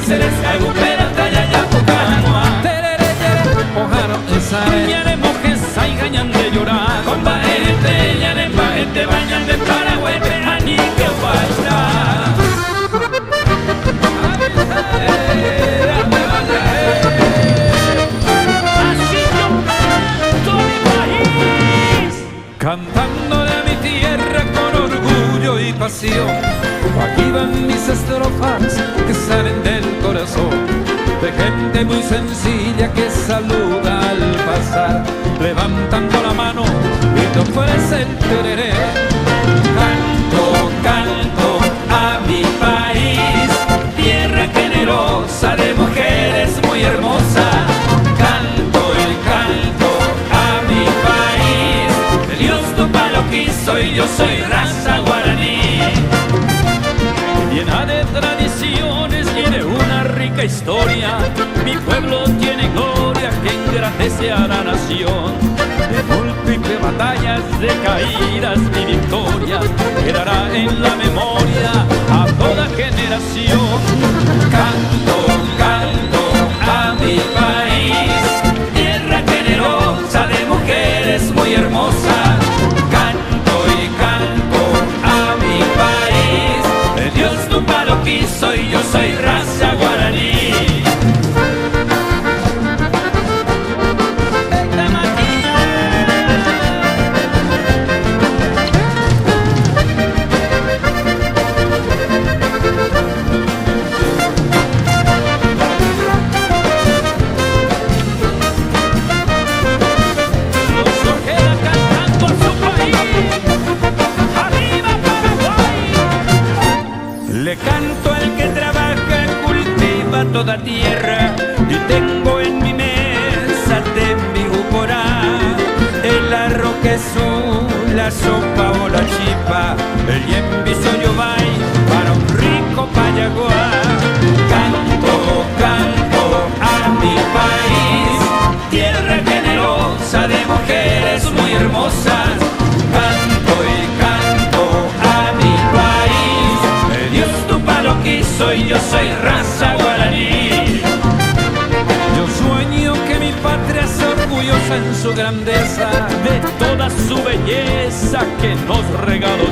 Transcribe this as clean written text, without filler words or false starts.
seres agupera tayaya pocanoa terere ojaro esare ñane mojes ay gañan de llorar compa este bañan de Paraguay ani que falta. Así yo canto mi país, cantándole a mi tierra con orgullo y pasión. Aquí van mis estrofas que salen del corazón, de gente muy sencilla que saluda al pasar, levantando la mano y te ofrece el tereré. canto, canto a mi país, tierra generosa de mujeres muy hermosas. Canto el canto a mi país, Dios Tupa lo quiso y yo soy raza guaraní. Llena de tradiciones, tiene una rica historia. Mi pueblo tiene gloria que engrandece a la nación. De múltiples batallas, de caídas, mi victoria quedará en la memoria a toda generación. Canto, canto a mi país, tierra generosa de mujeres muy hermosas. Canto y canto a mi país, Dios Tupa lo quiso y yo soy raza guaraní. Los Ojeda cantando a su país. ¡Arriba Paraguay! Le canto al que trabaja, cultiva toda tierra, y tengo en mi mesa de mi juporá el arroz que la sopa o la chipa, el yembizo yo vai para un rico payaguá. Canto, canto a mi país, tierra generosa de mujeres muy hermosas. Canto y canto a mi país, Dios Tupa lo quiso y yo soy raza guaraní. Yo sueño que mi patria sea orgullosa en su grandeza de toda su belleza que nos regaló